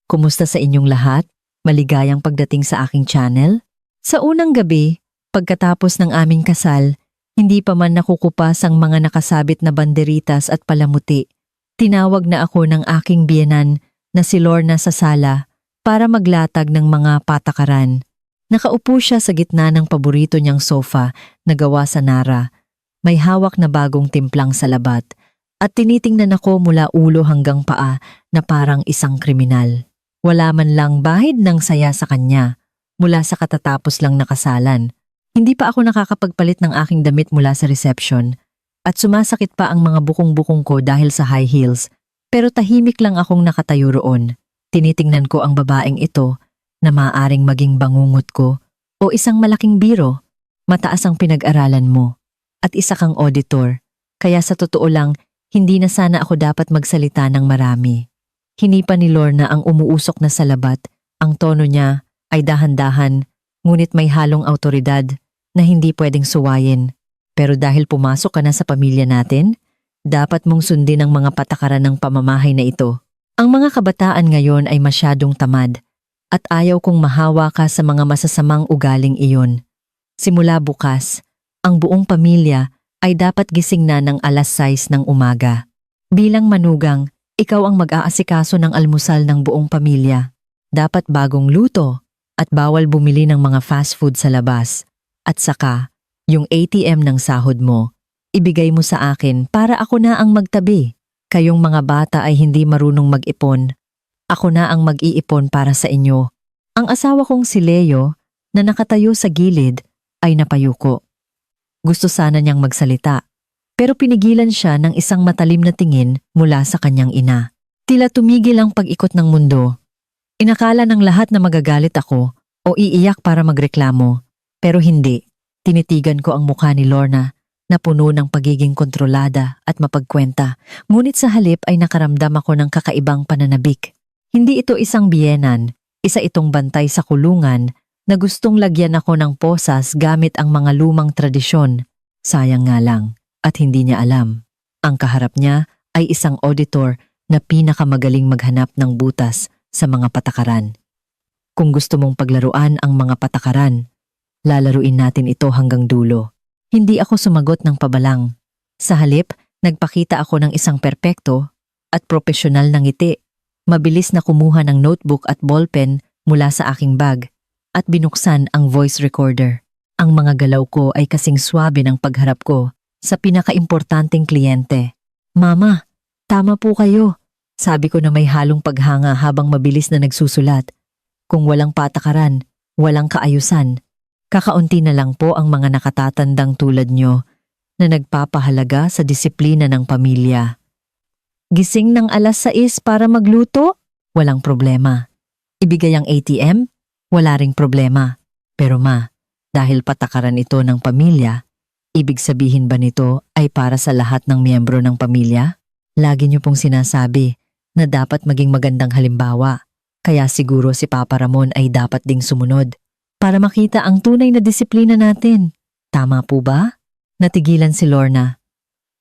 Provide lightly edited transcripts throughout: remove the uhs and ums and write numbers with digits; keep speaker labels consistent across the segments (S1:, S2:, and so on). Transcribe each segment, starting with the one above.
S1: Kumusta sa inyong lahat? Maligayang pagdating sa aking channel? Sa unang gabi, pagkatapos ng aming kasal, hindi pa man nakukupas ang mga nakasabit na banderitas at palamuti. Tinawag na ako ng aking biyenan na si Lorna sa sala para maglatag ng mga patakaran. Nakaupo siya sa gitna ng paborito niyang sofa na gawa sa Nara. May hawak na bagong timplang sa labat at tinitingnan ako mula ulo hanggang paa na parang isang kriminal. Wala man lang bahid ng saya sa kanya mula sa katatapos lang nakasalan. Hindi pa ako nakakapagpalit ng aking damit mula sa reception at sumasakit pa ang mga bukong-bukong ko dahil sa high heels, pero tahimik lang akong nakatayo roon. Tinitingnan ko ang babaeng ito na maaaring maging bangungot ko o isang malaking biro. Mataas ang pinag-aralan mo at isa kang auditor, kaya sa totoo lang hindi na sana ako dapat magsalita ng marami. Hinipa ni Lorna ang umuusok na salabat. Ang tono niya ay dahan-dahan, ngunit may halong awtoridad na hindi pwedeng suwayin. Pero dahil pumasok ka na sa pamilya natin, dapat mong sundin ang mga patakaran ng pamamahay na ito. Ang mga kabataan ngayon ay masyadong tamad at ayaw kong mahawa ka sa mga masasamang ugaling iyon. Simula bukas, ang buong pamilya ay dapat gising na ng 6:00 ng umaga. Bilang manugang, ikaw ang mag-aasikaso ng almusal ng buong pamilya. Dapat bagong luto at bawal bumili ng mga fast food sa labas. At saka, yung ATM ng sahod mo, ibigay mo sa akin para ako na ang magtabi. Kayong mga bata ay hindi marunong mag-ipon. Ako na ang mag-iipon para sa inyo. Ang asawa kong si Leo na nakatayo sa gilid ay napayuko. Gusto sana niyang magsalita, pero pinigilan siya ng isang matalim na tingin mula sa kanyang ina. Tila tumigil ang pag-ikot ng mundo. Inakala ng lahat na magagalit ako o iiyak para magreklamo, pero hindi. Tinitigan ko ang mukha ni Lorna na puno ng pagiging kontrolada at mapagkwenta, ngunit sa halip ay nakaramdam ako ng kakaibang pananabik. Hindi ito isang biyenan, isa itong bantay sa kulungan na gustong lagyan ako ng posas gamit ang mga lumang tradisyon. Sayang nga lang, at hindi niya alam. Ang kaharap niya ay isang auditor na pinakamagaling maghanap ng butas sa mga patakaran. Kung gusto mong paglaruan ang mga patakaran, lalaruin natin ito hanggang dulo. Hindi ako sumagot ng pabalang. Sa halip, nagpakita ako ng isang perpekto at propesyonal na ngiti. Mabilis na kumuha ng notebook at ballpen mula sa aking bag at binuksan ang voice recorder. Ang mga galaw ko ay kasing swabe ng pagharap ko sa pinakaimportanteng kliyente. Mama, tama po kayo. Sabi ko na may halong paghanga habang mabilis na nagsusulat. Kung walang patakaran, walang kaayusan. Kakaunti na lang po ang mga nakatatandang tulad nyo na nagpapahalaga sa disiplina ng pamilya. Gising ng 6:00 para magluto? Walang problema. Ibigay ang ATM? Wala ring problema. Pero ma, dahil patakaran ito ng pamilya, ibig sabihin ba nito ay para sa lahat ng miyembro ng pamilya? Lagi niyo pong sinasabi na dapat maging magandang halimbawa, kaya siguro si Papa Ramon ay dapat ding sumunod para makita ang tunay na disiplina natin. Tama po ba? Natigilan si Lorna.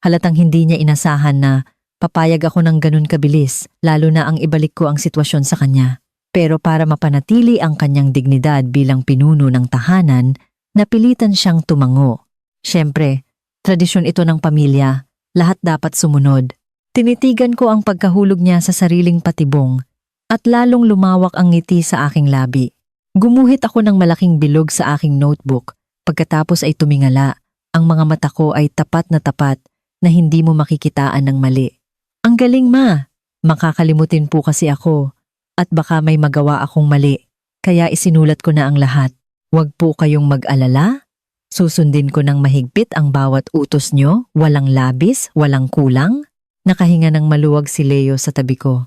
S1: Halatang hindi niya inasahan na papayag ako ng ganun kabilis, lalo na ang ibalik ko ang sitwasyon sa kanya. Pero para mapanatili ang kanyang dignidad bilang pinuno ng tahanan, napilitan siyang tumango. Siyempre, tradisyon ito ng pamilya, lahat dapat sumunod. Tinitigan ko ang pagkahulog niya sa sariling patibong at lalong lumawak ang ngiti sa aking labi. Gumuhit ako ng malaking bilog sa aking notebook. Pagkatapos ay tumingala. Ang mga mata ko ay tapat na hindi mo makikitaan ng mali. Ang galing ma! Makakalimutin po kasi ako. At baka may magawa akong mali. Kaya isinulat ko na ang lahat. Huwag po kayong mag-alala. Susundin ko ng mahigpit ang bawat utos nyo. Walang labis, walang kulang. Nakahinga ng maluwag si Leo sa tabi ko.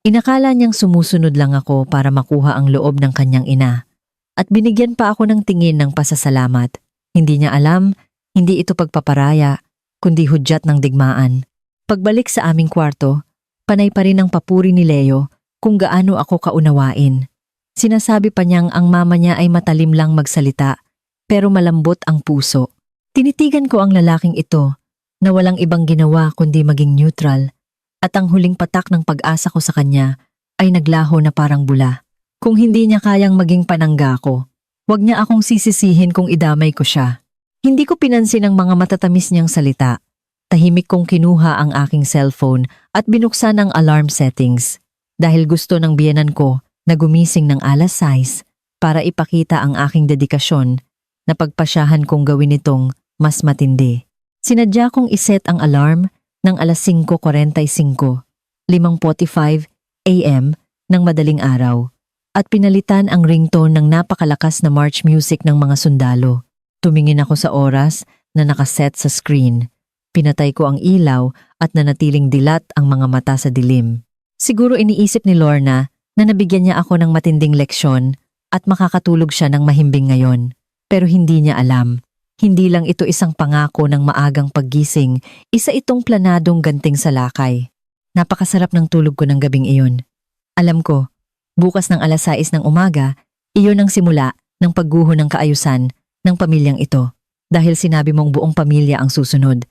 S1: Inakala niyang sumusunod lang ako para makuha ang loob ng kanyang ina. At binigyan pa ako ng tingin ng pasasalamat. Hindi niya alam, hindi ito pagpaparaya, kundi hudyat ng digmaan. Pagbalik sa aming kwarto, panay pa rin ang papuri ni Leo kung gaano ako kaunawain. Sinasabi pa niyang ang mama niya ay matalim lang magsalita, pero malambot ang puso. Tinitigan ko ang lalaking ito na walang ibang ginawa kundi maging neutral. At ang huling patak ng pag-asa ko sa kanya ay naglaho na parang bula. Kung hindi niya kayang maging panangga ko, huwag niya akong sisisihin kung idamay ko siya. Hindi ko pinansin ang mga matatamis niyang salita. Tahimik kong kinuha ang aking cellphone at binuksan ang alarm settings dahil gusto ng biyenan ko na gumising ng alas 6 para ipakita ang aking dedikasyon na pagpasyahan kong gawin itong mas matindi. Sinadya kong iset ang alarm ng alas 5:45, 5:45 AM ng madaling araw at pinalitan ang ringtone ng napakalakas na march music ng mga sundalo. Tumingin ako sa oras na nakaset sa screen. Pinatay ko ang ilaw at nanatiling dilat ang mga mata sa dilim. Siguro iniisip ni Lorna na nabigyan niya ako ng matinding leksyon at makakatulog siya ng mahimbing ngayon. Pero hindi niya alam. Hindi lang ito isang pangako ng maagang paggising, isa itong planadong ganting salakay. Napakasarap ng tulog ko ng gabing iyon. Alam ko, bukas ng alas 6 ng umaga, iyon ang simula ng pagguho ng kaayusan ng pamilyang ito. Dahil sinabi mong buong pamilya ang susunod.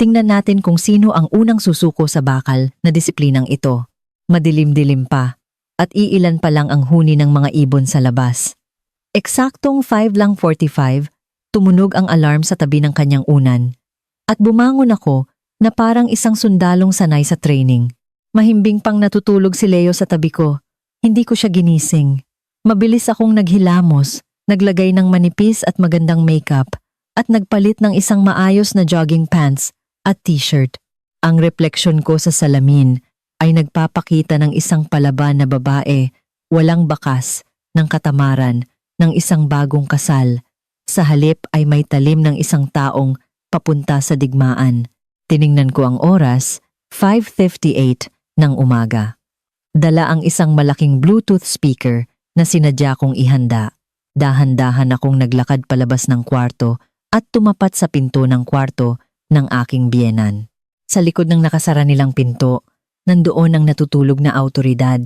S1: Tingnan natin kung sino ang unang susuko sa bakal na disiplinang ito. Madilim-dilim pa at iilan pa lang ang huni ng mga ibon sa labas. Eksaktong 5:45, tumunog ang alarm sa tabi ng kanyang unan. At bumangon ako na parang isang sundalong sanay sa training. Mahimbing pang natutulog si Leo sa tabi ko. Hindi ko siya ginising. Mabilis akong naghilamos, naglagay ng manipis at magandang makeup, at nagpalit ng isang maayos na jogging pants at t-shirt. Ang refleksyon ko sa salamin ay nagpapakita ng isang palaban na babae, walang bakas, ng katamaran, ng isang bagong kasal. Sa halip ay may talim ng isang taong papunta sa digmaan. Tiningnan ko ang oras, 5:58 ng umaga. Dala ang isang malaking Bluetooth speaker na sinadya kong ihanda. Dahan-dahan akong naglakad palabas ng kwarto at tumapat sa pinto ng kwarto ng aking biyenan. Sa likod ng nakasara nilang pinto, nandoon ang natutulog na awtoridad.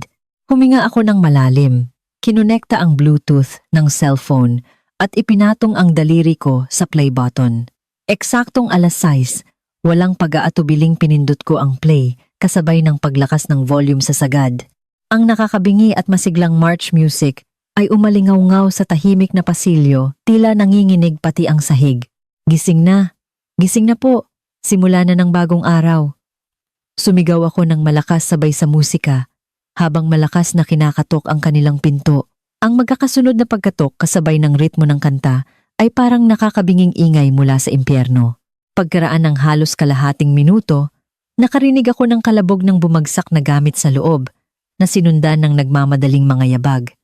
S1: Huminga ako ng malalim. Kinonekta ang Bluetooth ng cellphone at ipinatong ang daliri ko sa play button. Eksaktong alas 6, walang pag-aatubiling pinindot ko ang play kasabay ng paglakas ng volume sa sagad. Ang nakakabingi at masiglang march music ay umalingaw-ngaw sa tahimik na pasilyo, tila nanginginig pati ang sahig. Gising na po, simula na ng bagong araw. Sumigaw ako ng malakas sabay sa musika, habang malakas na kinakatok ang kanilang pinto. Ang magkakasunod na pagkatok kasabay ng ritmo ng kanta ay parang nakakabinging ingay mula sa impyerno. Pagkaraan ng halos kalahating minuto, nakarinig ako ng kalabog ng bumagsak na gamit sa loob, na sinundan ng nagmamadaling mga yabag.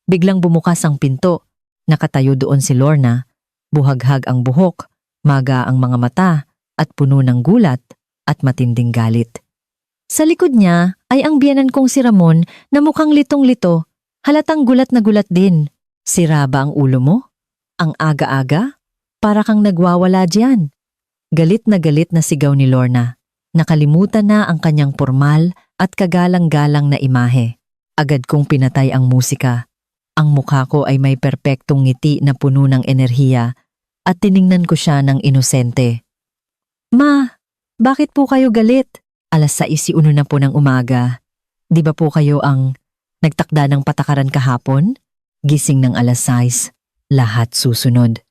S1: Biglang bumukas ang pinto, nakatayo doon si Lorna, buhaghag ang buhok, maga ang mga mata, at puno ng gulat at matinding galit. Sa likod niya ay ang biyenan kong si Ramon na mukhang litong-lito, halatang gulat na gulat din. Sira ba ang ulo mo? Ang aga-aga? Para kang nagwawala diyan. Galit na sigaw ni Lorna. Nakalimutan na ang kanyang formal at kagalang-galang na imahe. Agad kong pinatay ang musika. Ang mukha ko ay may perpektong ngiti na puno ng enerhiya at tiningnan ko siya ng inosente. Ma, bakit po kayo galit? Alas 6:01 na po ng umaga. Di ba po kayo ang nagtakda ng patakaran kahapon? Gising ng alas 6, lahat susunod.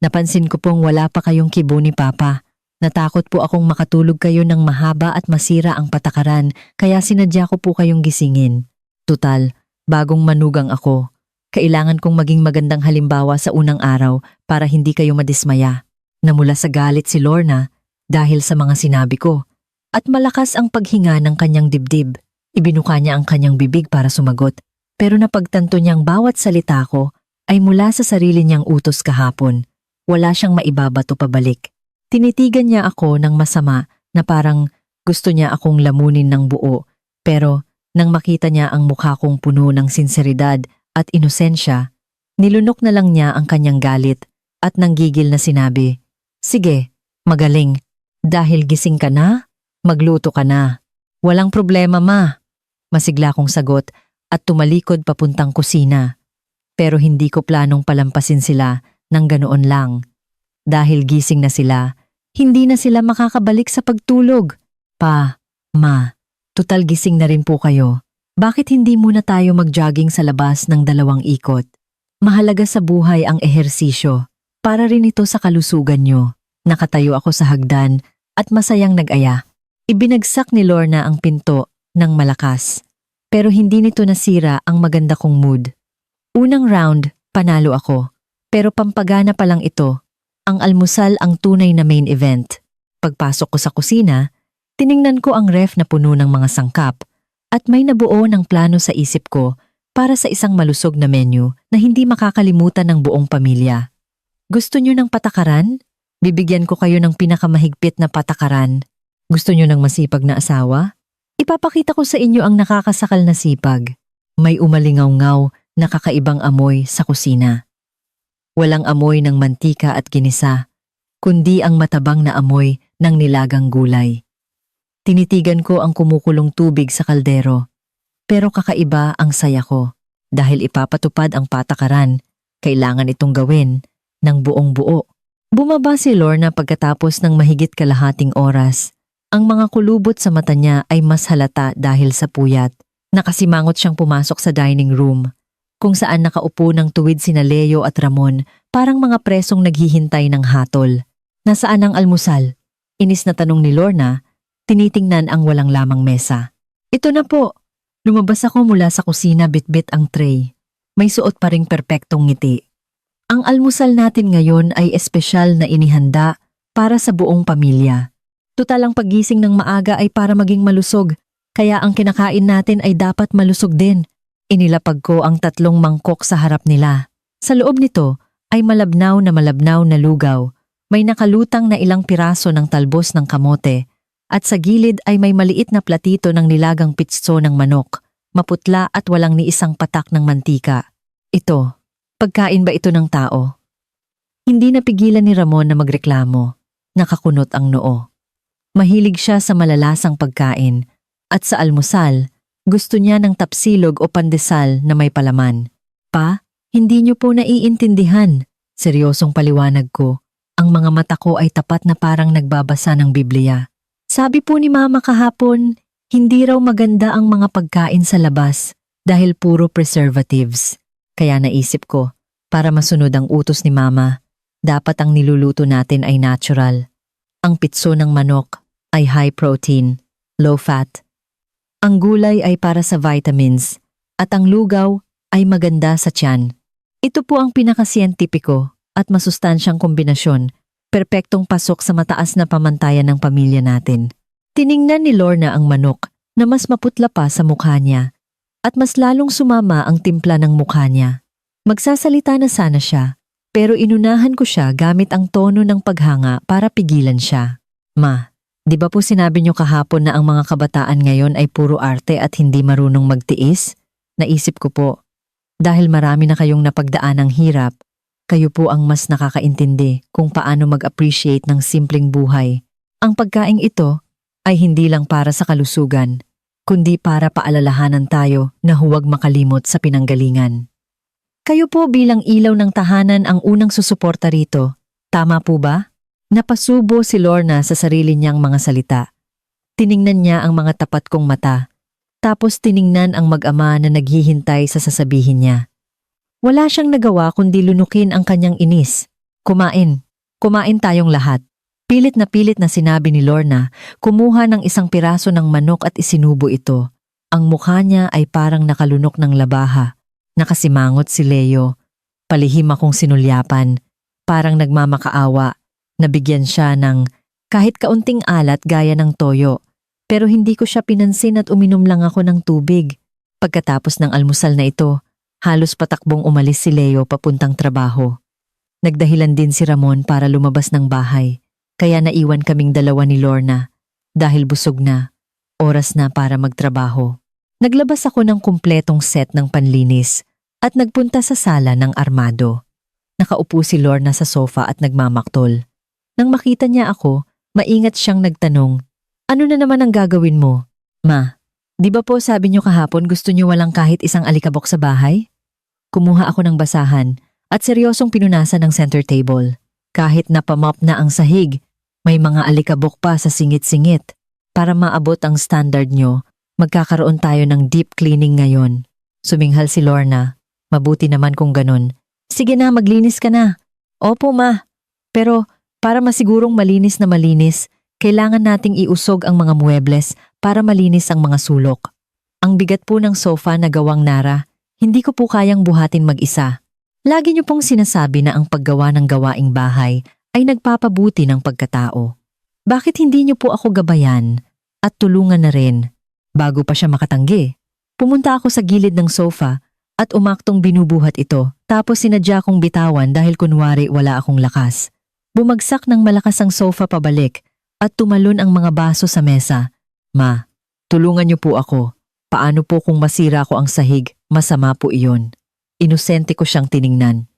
S1: Napansin ko pong wala pa kayong kibo ni Papa. Natakot po akong makatulog kayo ng mahaba at masira ang patakaran, kaya sinadya ko po kayong gisingin. Tutal, bagong manugang ako. Kailangan kong maging magandang halimbawa sa unang araw para hindi kayo madismaya. Namula sa galit si Lorna dahil sa mga sinabi ko, at malakas ang paghinga ng kanyang dibdib. Ibinuka niya ang kanyang bibig para sumagot, pero napagtanto niyang bawat salita ko ay mula sa sarili niyang utos kahapon. Wala siyang maibabato pabalik. Tinitigan niya ako ng masama na parang gusto niya akong lamunin ng buo, pero nang makita niya ang mukha kong puno ng sinseridad at inosensya, nilunok na lang niya ang kanyang galit at nanggigil na sinabi, "Sige, magaling. Dahil gising ka na, magluto ka na. Walang problema, ma." Masigla kong sagot at tumalikod papuntang kusina. Pero hindi ko planong palampasin sila ng ganoon lang. Dahil gising na sila, hindi na sila makakabalik sa pagtulog. Pa, ma, tutal gising na rin po kayo. Bakit hindi muna tayo mag-jogging sa labas ng 2 ikot? Mahalaga sa buhay ang ehersisyo. Para rin ito sa kalusugan nyo. Nakatayo ako sa hagdan at masayang nag-aya. Ibinagsak ni Lorna ang pinto ng malakas. Pero hindi nito nasira ang maganda kong mood. Unang round, panalo ako. Pero pampagana pa lang ito. Ang almusal ang tunay na main event. Pagpasok ko sa kusina, tiningnan ko ang ref na puno ng mga sangkap at may nabuo ng plano sa isip ko para sa isang malusog na menu na hindi makakalimutan ng buong pamilya. Gusto nyo ng patakaran? Bibigyan ko kayo ng pinakamahigpit na patakaran. Gusto nyo ng masipag na asawa? Ipapakita ko sa inyo ang nakakasakal na sipag. May umalingaw-ngaw na kakaibang amoy sa kusina. Walang amoy ng mantika at ginisa, kundi ang matabang na amoy ng nilagang gulay. Tinitigan ko ang kumukulong tubig sa kaldero. Pero kakaiba ang saya ko. Dahil ipapatupad ang patakaran, kailangan itong gawin ng buong buo. Bumaba si Lorna pagkatapos ng mahigit kalahating oras. Ang mga kulubot sa mata niya ay mas halata dahil sa puyat. Nakasimangot siyang pumasok sa dining room, kung saan nakaupo ng tuwid sina Leo at Ramon, parang mga presong naghihintay ng hatol. Nasaan ang almusal? Inis na tanong ni Lorna, tinitingnan ang walang lamang mesa. Ito na po. Lumabas ako mula sa kusina, bitbit ang tray. May suot pa ring perpektong ngiti. Ang almusal natin ngayon ay espesyal na inihanda para sa buong pamilya. Tutal ang paggising ng maaga ay para maging malusog, kaya ang kinakain natin ay dapat malusog din. Inilapag ko ang 3 mangkok sa harap nila. Sa loob nito ay malabnaw na lugaw. May nakalutang na ilang piraso ng talbos ng kamote at sa gilid ay may maliit na platito ng nilagang pitso ng manok, maputla at walang ni isang patak ng mantika. Ito, pagkain ba ito ng tao? Hindi napigilan ni Ramon na magreklamo. Nakakunot ang noo. Mahilig siya sa malalasang pagkain at sa almusal, gusto niya ng tapsilog o pandesal na may palaman. Pa, hindi niyo po naiintindihan. Seryosong paliwanag ko. Ang mga mata ko ay tapat na parang nagbabasa ng Biblia. Sabi po ni Mama kahapon, hindi raw maganda ang mga pagkain sa labas dahil puro preservatives. Kaya naisip ko, para masunod ang utos ni Mama, dapat ang niluluto natin ay natural. Ang pitso ng manok ay high protein, low fat. Ang gulay ay para sa vitamins at ang lugaw ay maganda sa tiyan. Ito po ang pinakasiyentipiko at masustansyang kombinasyon, perpektong pasok sa mataas na pamantayan ng pamilya natin. Tiningnan ni Lorna ang manok na mas maputla pa sa mukha niya at mas lalong sumama ang timpla ng mukha niya. Magsasalita na sana siya, pero inunahan ko siya gamit ang tono ng paghanga para pigilan siya. Ma, di ba po sinabi niyo kahapon na ang mga kabataan ngayon ay puro arte at hindi marunong magtiis? Naisip ko po, dahil marami na kayong napagdaan ng hirap, kayo po ang mas nakakaintindi kung paano mag-appreciate ng simpleng buhay. Ang pagkaing ito ay hindi lang para sa kalusugan, kundi para paalalahanan tayo na huwag makalimot sa pinanggalingan. Kayo po bilang ilaw ng tahanan ang unang susuporta rito. Tama po ba? Napasubo si Lorna sa sarili niyang mga salita. Tiningnan niya ang mga tapat kong mata, tapos tiningnan ang mag-ama na naghihintay sa sasabihin niya. Wala siyang nagawa kundi lunukin ang kanyang inis. Kumain. Kumain tayong lahat. Pilit na sinabi ni Lorna, kumuha ng isang piraso ng manok at isinubo ito. Ang mukha niya ay parang nakalunok ng labaha. Nakasimangot si Leo. Palihim akong sinulyapan. Parang nagmamakaawa. Nabigyan siya ng kahit kaunting alat gaya ng toyo. Pero hindi ko siya pinansin at uminom lang ako ng tubig. Pagkatapos ng almusal na ito, halos patakbong umalis si Leo papuntang trabaho. Nagdahilan din si Ramon para lumabas ng bahay, kaya naiwan kaming dalawa ni Lorna. Dahil busog na, oras na para magtrabaho. Naglabas ako ng kumpletong set ng panlinis at nagpunta sa sala ng armado. Nakaupo si Lorna sa sofa at nagmamaktol. Nang makita niya ako, maingat siyang nagtanong, "Ano na naman ang gagawin mo?" "Ma, di ba po sabi niyo kahapon gusto niyo walang kahit isang alikabok sa bahay?" Kumuha ako ng basahan at seryosong pinunasan ng center table. Kahit napamop na ang sahig, may mga alikabok pa sa singit-singit. Para maabot ang standard nyo, Magkakaroon tayo ng deep cleaning ngayon. Suminghal si Lorna. Mabuti naman kung ganun. Sige na, maglinis ka na. Opo, ma. Pero para masigurong malinis na malinis, kailangan nating iusog ang mga muebles para malinis ang mga sulok. Ang bigat po ng sofa na gawang Nara, hindi ko po kayang buhatin mag-isa. Lagi niyo pong sinasabi na ang paggawa ng gawaing bahay ay nagpapabuti ng pagkatao. Bakit hindi niyo po ako gabayan at tulungan na rin? Bago pa siya makatanggi, pumunta ako sa gilid ng sofa at umaktong binubuhat ito, tapos sinadya kong bitawan dahil kunwari wala akong lakas. Bumagsak ng malakas ang sofa pabalik at tumalon ang mga baso sa mesa. Ma, tulungan niyo po ako. Paano po kung masira ko ang sahig? Masama po iyon. Inosente ko siyang tiningnan.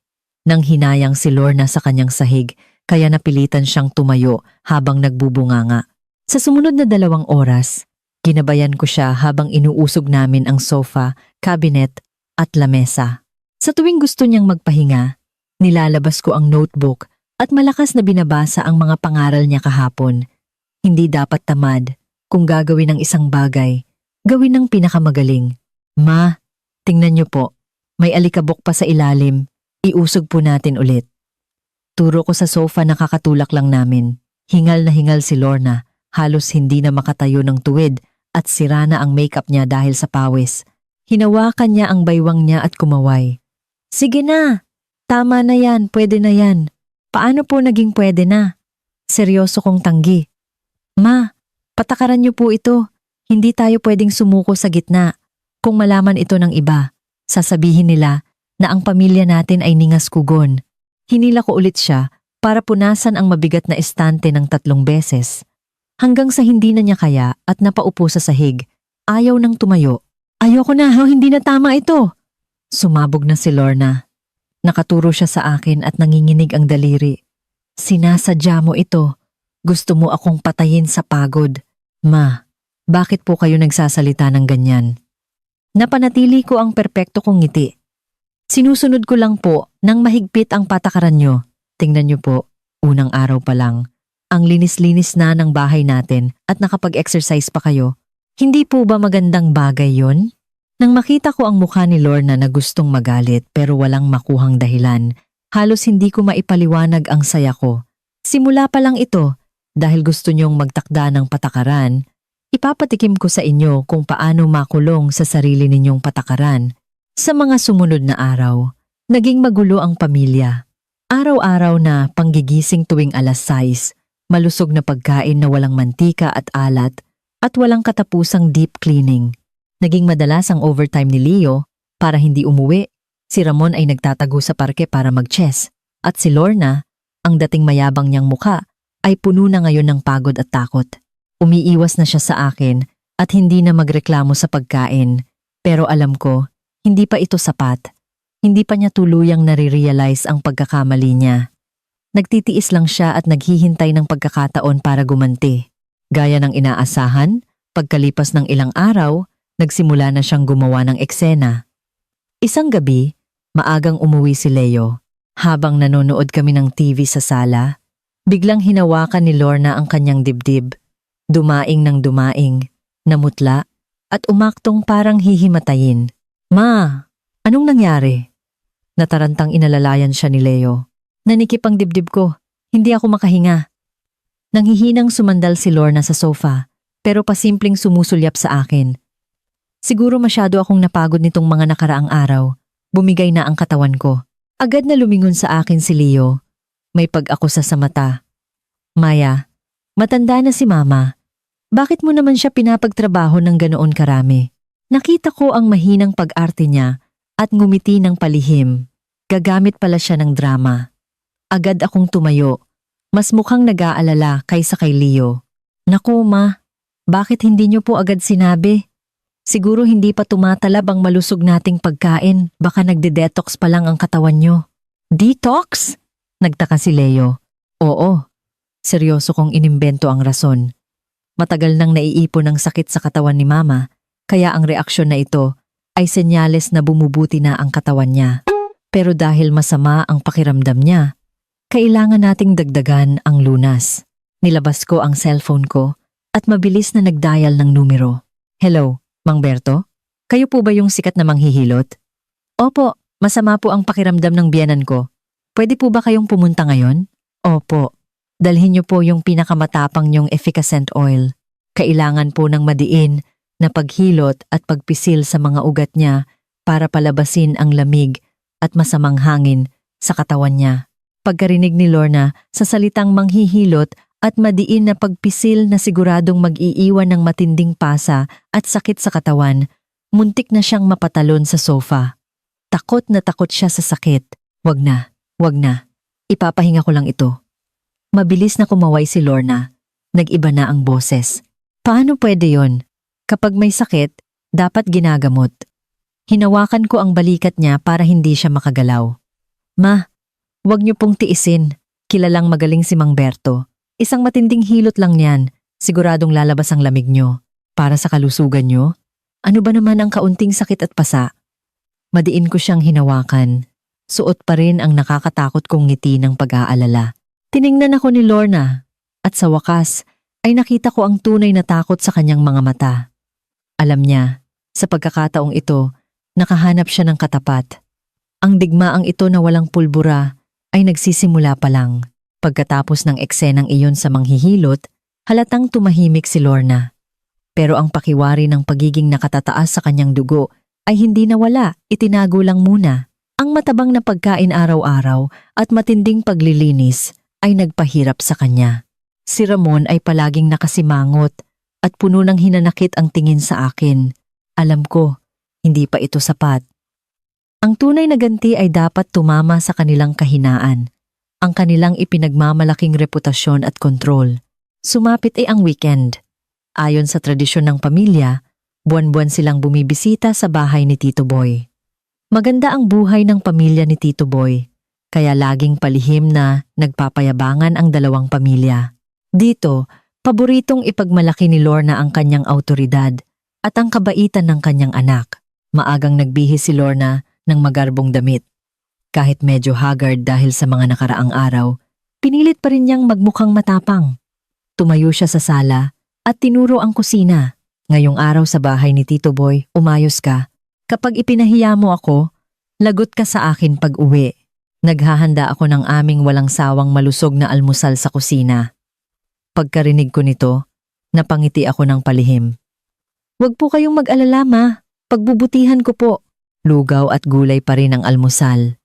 S1: Nang hinayang si Lorna sa kanyang sahig, kaya napilitan siyang tumayo habang nagbubunganga. Sa sumunod na 2 oras, ginabayan ko siya habang inuusog namin ang sofa, cabinet at lamesa. Sa tuwing gusto niyang magpahinga, nilalabas ko ang notebook at malakas na binabasa ang mga pangaral niya kahapon. Hindi dapat tamad. Kung gagawin ng isang bagay, gawin ng pinakamagaling. Ma, tingnan niyo po. May alikabok pa sa ilalim. Iusog po natin ulit. Turo ko sa sofa na kakatulak lang namin. Hingal na hingal si Lorna. Halos hindi na makatayo ng tuwid at sira na ang makeup niya dahil sa pawis. Hinawakan niya ang baywang niya at kumaway. Sige na. Tama na yan. Pwede na yan. Paano po naging pwede na? Seryoso kong tanggi. Ma, patakaran niyo po ito. Hindi tayo pwedeng sumuko sa gitna. Kung malaman ito ng iba, sasabihin nila na ang pamilya natin ay ningas kugon. Hinila ko ulit siya para punasan ang mabigat na estante ng 3 beses. Hanggang sa hindi na niya kaya at napaupo sa sahig, ayaw nang tumayo. Ayoko na, hindi na tama ito. Sumabog na si Lorna. Nakaturo siya sa akin at nanginginig ang daliri. Sinasadya mo ito. Gusto mo akong patayin sa pagod. Ma, bakit po kayo nagsasalita ng ganyan? Napanatili ko ang perpekto kong ngiti. Sinusunod ko lang po nang mahigpit ang patakaran nyo. Tingnan nyo po, unang araw pa lang. Ang linis-linis na ng bahay natin at nakapag-exercise pa kayo. Hindi po ba magandang bagay yon? Nang makita ko ang mukha ni Lorna na gustong magalit pero walang makuhang dahilan, halos hindi ko maipaliwanag ang saya ko. Simula pa lang ito, dahil gusto niyong magtakda ng patakaran, ipapatikim ko sa inyo kung paano makulong sa sarili ninyong patakaran. Sa mga sumunod na araw, naging magulo ang pamilya. Araw-araw na panggigising tuwing 6:00, malusog na pagkain na walang mantika at alat, at walang katapusang deep cleaning. Naging madalas ang overtime ni Leo para hindi umuwi. Si Ramon ay nagtatago sa parke para mag-chess. At si Lorna, ang dating mayabang niyang mukha, ay puno na ngayon ng pagod at takot. Umiiwas na siya sa akin at hindi na magreklamo sa pagkain. Pero alam ko, hindi pa ito sapat. Hindi pa niya tuluyang nare-realize ang pagkakamali niya. Nagtitiis lang siya at naghihintay ng pagkakataon para gumanti. Gaya ng inaasahan, pagkalipas ng ilang araw, nagsimula na siyang gumawa ng eksena. Isang gabi, maagang umuwi si Leo. Habang nanonood kami ng TV sa sala, biglang hinawakan ni Lorna ang kanyang dibdib. Dumaing ng dumaing, namutla, at umaktong parang hihimatayin. Ma, anong nangyari? Natarantang inalalayan siya ni Leo. Nanikip ang dibdib ko, hindi ako makahinga. Nanghihinang sumandal si Lorna sa sofa, pero pasimpleng sumusulyap sa akin. Siguro masyado akong napagod nitong mga nakaraang araw. Bumigay na ang katawan ko. Agad na lumingon sa akin si Leo. May pag-akusa sa mata. Maya, matanda na si Mama. Bakit mo naman siya pinapagtrabaho ng ganoon karami? Nakita ko ang mahinang pag-arte niya at ngumiti ng palihim. Gagamit pala siya ng drama. Agad akong tumayo. Mas mukhang nag-aalala kaysa kay Leo. Naku ma, bakit hindi niyo po agad sinabi? Siguro hindi pa tumatalab ang malusog nating pagkain, baka nagde-detox pa lang ang katawan niyo. Detox? Nagtaka si Leo. Oo, seryoso kong inimbento ang rason. Matagal nang naiipon ang sakit sa katawan ni Mama, kaya ang reaksyon na ito ay senyales na bumubuti na ang katawan niya. Pero dahil masama ang pakiramdam niya, kailangan nating dagdagan ang lunas. Nilabas ko ang cellphone ko at mabilis na nag-dial ng numero. Hello, Mang Berto, kayo po ba yung sikat na manghihilot? Opo, masama po ang pakiramdam ng biyanan ko. Pwede po ba kayong pumunta ngayon? Opo. Dalhin niyo po yung pinakamatapang niyong efficacent oil. Kailangan po ng madiin na paghilot at pagpisil sa mga ugat niya para palabasin ang lamig at masamang hangin sa katawan niya. Pagkarinig ni Lorna sa salitang manghihilot at madiin na pagpisil na siguradong mag-iiwan ng matinding pasa at sakit sa katawan, muntik na siyang mapatalon sa sofa. Takot na takot siya sa sakit. Wag na, wag na. Ipapahinga ko lang ito. Mabilis na kumaway si Lorna. Nag-iba na ang boses. Paano pwede yon? Kapag may sakit, dapat ginagamot. Hinawakan ko ang balikat niya para hindi siya makagalaw. Ma, wag niyo pong tiisin. Kilalang magaling si Mang Berto. Isang matinding hilot lang niyan. Siguradong lalabas ang lamig niyo. Para sa kalusugan niyo, ano ba naman ang kaunting sakit at pasa? Madiin ko siyang hinawakan. Suot pa rin ang nakakatakot kong ngiti ng pag-aalala. Tiningnan ako ni Lorna at sa wakas ay nakita ko ang tunay na takot sa kanyang mga mata. Alam niya, sa pagkakataong ito, nakahanap siya ng katapat. Ang digmaang ito na walang pulbura ay nagsisimula pa lang. Pagkatapos ng eksenang iyon sa manghihilot, halatang tumahimik si Lorna. Pero ang pakiwari ng pagiging nakatataas sa kanyang dugo ay hindi nawala, itinago lang muna. Ang matabang na pagkain araw-araw at matinding paglilinis ay nagpahirap sa kanya. Si Ramon ay palaging nakasimangot at puno ng hinanakit ang tingin sa akin. Alam ko, hindi pa ito sapat. Ang tunay na ganti ay dapat tumama sa kanilang kahinaan, ang kanilang ipinagmamalaking reputasyon at kontrol. Sumapit ay ang weekend. Ayon sa tradisyon ng pamilya, buwan-buwan silang bumibisita sa bahay ni Tito Boy. Maganda ang buhay ng pamilya ni Tito Boy. Kaya laging palihim na nagpapayabangan ang dalawang pamilya. Dito, paboritong ipagmalaki ni Lorna ang kanyang autoridad at ang kabaitan ng kanyang anak. Maagang nagbihis si Lorna ng magarbong damit. Kahit medyo haggard dahil sa mga nakaraang araw, pinilit pa rin niyang magmukhang matapang. Tumayo siya sa sala at tinuro ang kusina. Ngayong araw sa bahay ni Tito Boy, umayos ka. Kapag ipinahiya mo ako, lagot ka sa akin pag-uwi. Naghahanda ako ng aming walang sawang malusog na almusal sa kusina. Pagkarinig ko nito, napangiti ako ng palihim. Huwag po kayong mag-alala, ma. Pagbubutihan ko po. Lugaw at gulay pa rin ang almusal.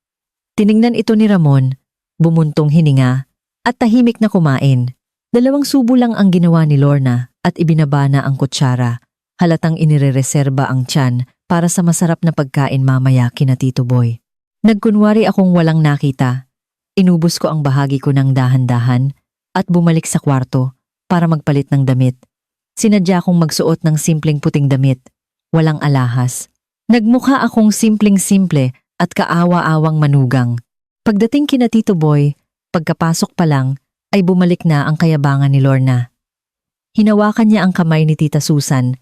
S1: Tiningnan ito ni Ramon, bumuntong hininga, at tahimik na kumain. 2 subo lang ang ginawa ni Lorna at ibinaba na ang kutsara. Halatang inirereserba ang tiyan para sa masarap na pagkain mamaya kina Tito Boy. Nagkunwari akong walang nakita. Inubos ko ang bahagi ko ng dahan-dahan at bumalik sa kwarto para magpalit ng damit. Sinadya kong magsuot ng simpleng puting damit, walang alahas. Nagmukha akong simpleng-simple at kaawa-awang manugang. Pagdating kina Tito Boy, pagkapasok pa lang ay bumalik na ang kayabangan ni Lorna. Hinawakan niya ang kamay ni Tita Susan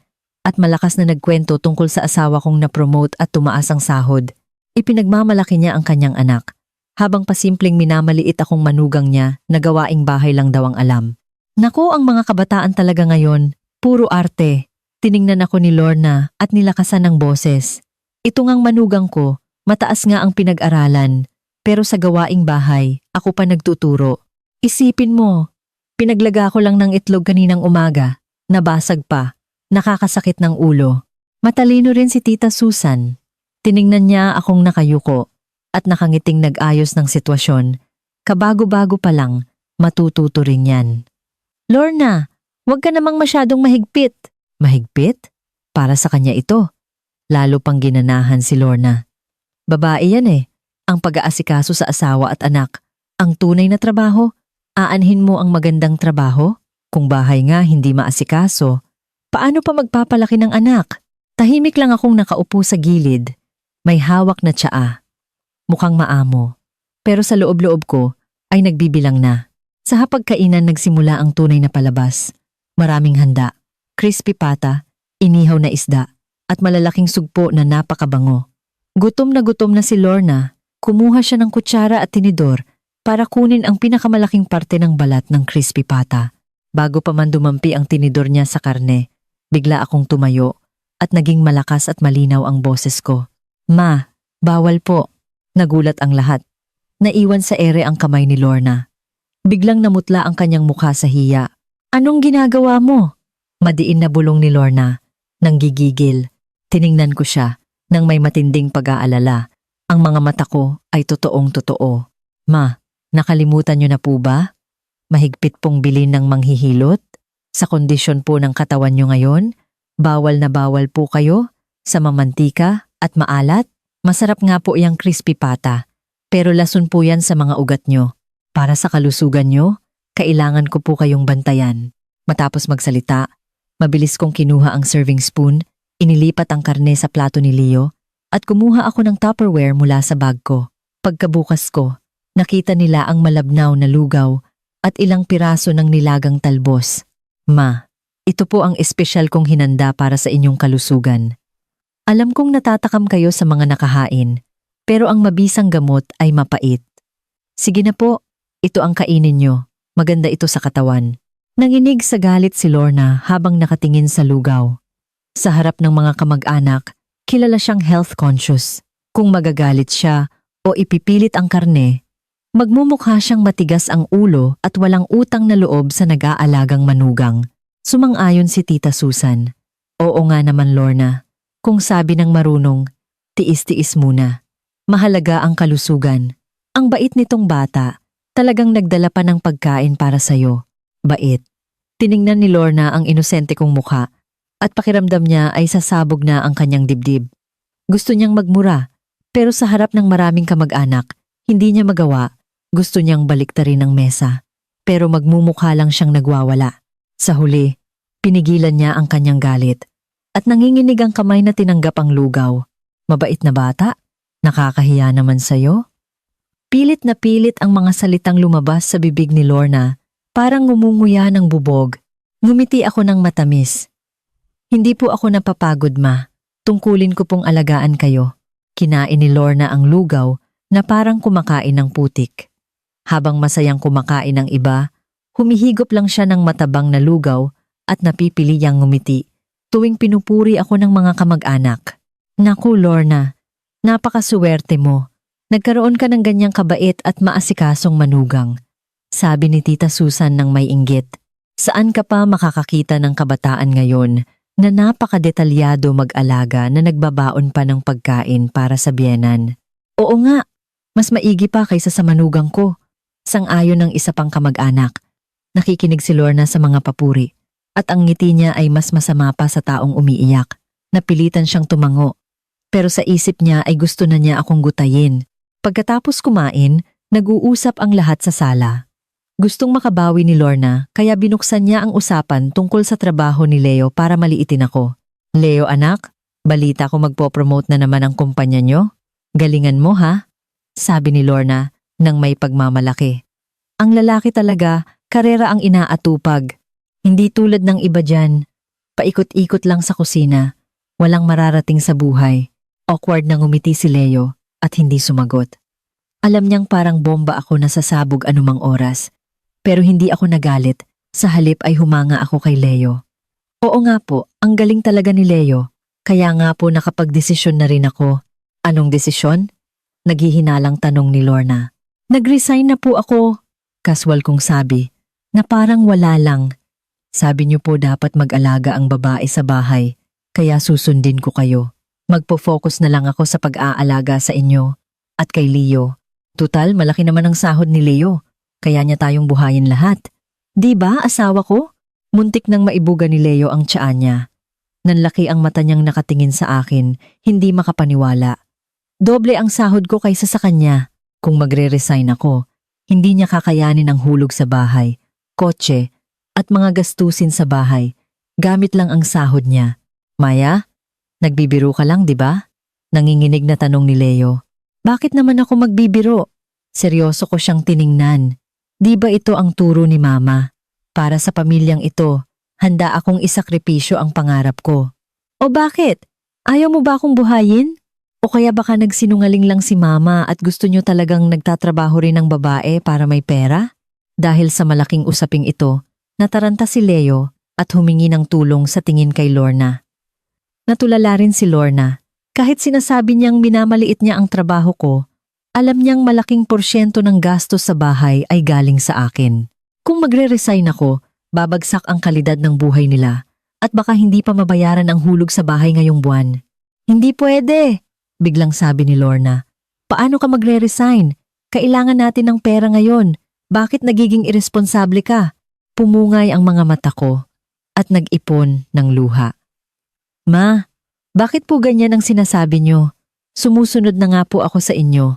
S1: at malakas na nagkwento tungkol sa asawa kong na-promote at tumaas ang sahod. Ipinagmamalaki niya ang kanyang anak, habang pasimpleng minamaliit akong manugang niya na gawaing bahay lang daw ang alam. Naku, ang mga kabataan talaga ngayon, puro arte. Tiningnan ako ni Lorna at nilakasan ng boses. Ito ngang manugang ko, mataas nga ang pinag-aralan, pero sa gawaing bahay, ako pa nagtuturo. Isipin mo, pinaglaga ko lang ng itlog kaninang umaga, nabasag pa, nakakasakit ng ulo. Matalino rin si Tita Susan. Tiningnan niya akong nakayuko at nakangiting nag-ayos ng sitwasyon. Kabago-bago pa lang, matututo rin yan. Lorna, huwag ka namang masyadong mahigpit. Mahigpit? Para sa kanya ito. Lalo pang ginanahan si Lorna. Babae yan eh. Ang pag-aasikaso sa asawa at anak. Ang tunay na trabaho. Aanhin mo ang magandang trabaho? Kung bahay nga hindi maasikaso, paano pa magpapalaki ng anak? Tahimik lang akong nakaupo sa gilid. May hawak na tsaa. Mukhang maamo. Pero sa loob-loob ko ay nagbibilang na. Sa hapagkainan nagsimula ang tunay na palabas. Maraming handa. Crispy pata, inihaw na isda, at malalaking sugpo na napakabango. Gutom na si Lorna. Kumuha siya ng kutsara at tinidor para kunin ang pinakamalaking parte ng balat ng crispy pata. Bago pa man dumampi ang tinidor niya sa karne, bigla akong tumayo at naging malakas at malinaw ang boses ko. Ma, bawal po. Nagulat ang lahat. Naiwan sa ere ang kamay ni Lorna. Biglang namutla ang kanyang mukha sa hiya. Anong ginagawa mo? Madiin na bulong ni Lorna. Nang gigigil. Tiningnan ko siya nang may matinding pag-aalala. Ang mga mata ko ay totoong totoo. Ma, nakalimutan niyo na po ba? Mahigpit pong bilin ng manghihilot? Sa kondisyon po ng katawan niyo ngayon, bawal na bawal po kayo sa mamantika at maalat. Masarap nga po iyang crispy pata, pero lason po yan sa mga ugat niyo. Para sa kalusugan niyo, kailangan ko po kayong bantayan. Matapos magsalita, mabilis kong kinuha ang serving spoon, inilipat ang karne sa plato ni Leo, at kumuha ako ng Tupperware mula sa bag ko. Pagkabukas ko, nakita nila ang malabnaw na lugaw at ilang piraso ng nilagang talbos. Ma, ito po ang espesyal kong hinanda para sa inyong kalusugan. Alam kong natatakam kayo sa mga nakahain, pero ang mabisang gamot ay mapait. Sige na po, ito ang kainin nyo. Maganda ito sa katawan. Nanginig sa galit si Lorna habang nakatingin sa lugaw. Sa harap ng mga kamag-anak, kilala siyang health conscious. Kung magagalit siya o ipipilit ang karne, magmumukha siyang matigas ang ulo at walang utang na loob sa nag-aalagang manugang. Sumang-ayon si Tita Susan. Oo nga naman Lorna. Kung sabi ng marunong, tiis-tiis muna. Mahalaga ang kalusugan. Ang bait nitong bata, talagang nagdala pa ng pagkain para sa'yo. Bait. Tiningnan ni Lorna ang inosente kong mukha at pakiramdam niya ay sasabog na ang kanyang dibdib. Gusto niyang magmura, pero sa harap ng maraming kamag-anak, hindi niya magawa. Gusto niyang baliktarin ang mesa, pero magmumukha lang siyang nagwawala. Sa huli, pinigilan niya ang kanyang galit. At nanginginig ang kamay na tinanggap ang lugaw. Mabait na bata? Nakakahiya naman sa'yo? Pilit na pilit ang mga salitang lumabas sa bibig ni Lorna, parang ngumunguya ng bubog. Ngumiti ako ng matamis. Hindi po ako napapagod ma. Tungkulin ko pong alagaan kayo. Kinain ni Lorna ang lugaw na parang kumakain ng putik. Habang masayang kumakain ng iba, humihigop lang siya ng matabang na lugaw at napipili niyang ngumiti. Tuwing pinupuri ako ng mga kamag-anak. Naku Lorna, napakasuwerte mo. Nagkaroon ka ng ganyang kabait at maasikasong manugang. Sabi ni Tita Susan ng may inggit. Saan ka pa makakakita ng kabataan ngayon na napakadetalyado mag-alaga na nagbabaon pa ng pagkain para sa biyenan? Oo nga, mas maigi pa kaysa sa manugang ko. Sang-ayon ng isa pang kamag-anak. Nakikinig si Lorna sa mga papuri. At ang ngiti niya ay mas masama pa sa taong umiiyak. Napilitan siyang tumango. Pero sa isip niya ay gusto na niya akong gutayin. Pagkatapos kumain, nag-uusap ang lahat sa sala. Gustong makabawi ni Lorna kaya binuksan niya ang usapan tungkol sa trabaho ni Leo para maliitin ako. Leo anak, balita ko magpo-promote na naman ang kumpanya niyo. Galingan mo ha? Sabi ni Lorna nang may pagmamalaki. Ang lalaki talaga, karera ang inaatupag. Hindi tulad ng iba dyan. Paikot-ikot lang sa kusina. Walang mararating sa buhay. Awkward na ngumiti si Leo at hindi sumagot. Alam niyang parang bomba ako na sasabog anumang oras. Pero hindi ako nagalit. Sa halip ay humanga ako kay Leo. Oo nga po, ang galing talaga ni Leo. Kaya nga po nakapagdesisyon na rin ako. Anong desisyon? Naghihinalang tanong ni Lorna. Nag-resign na po ako. Kaswal kong sabi, na parang wala lang. Sabi niyo po dapat mag-alaga ang babae sa bahay, kaya susundin ko kayo. Magpo-focus na lang ako sa pag-aalaga sa inyo at kay Leo. Tutal, malaki naman ang sahod ni Leo, kaya niya tayong buhayin lahat. Di ba, asawa ko? Muntik nang maibuga ni Leo ang tiyan niya. Nanlaki ang mata niyang nakatingin sa akin, hindi makapaniwala. Doble ang sahod ko kaysa sa kanya. Kung magre-resign ako, hindi niya kakayanin ang hulog sa bahay, kotse, at mga gastusin sa bahay. Gamit lang ang sahod niya. Maya, nagbibiro ka lang, di ba? Nanginginig na tanong ni Leo. Bakit naman ako magbibiro? Seryoso ko siyang tiningnan. Di ba ito ang turo ni Mama? Para sa pamilyang ito, handa akong isakripisyo ang pangarap ko. O bakit? Ayaw mo ba akong buhayin? O kaya baka nagsinungaling lang si Mama at gusto niyo talagang nagtatrabaho rin ng babae para may pera? Dahil sa malaking usaping ito, nataranta si Leo at humingi ng tulong sa tingin kay Lorna. Natulala rin si Lorna. Kahit sinasabi niyang minamaliit niya ang trabaho ko, alam niyang malaking porsyento ng gastos sa bahay ay galing sa akin. Kung magre-resign ako, babagsak ang kalidad ng buhay nila at baka hindi pa mabayaran ang hulog sa bahay ngayong buwan. Hindi pwede, biglang sabi ni Lorna. Paano ka magre-resign? Kailangan natin ng pera ngayon. Bakit nagiging iresponsable ka? Pumungay ang mga mata ko at nag-ipon ng luha. Ma, bakit po ganyan ang sinasabi niyo? Sumusunod na nga po ako sa inyo.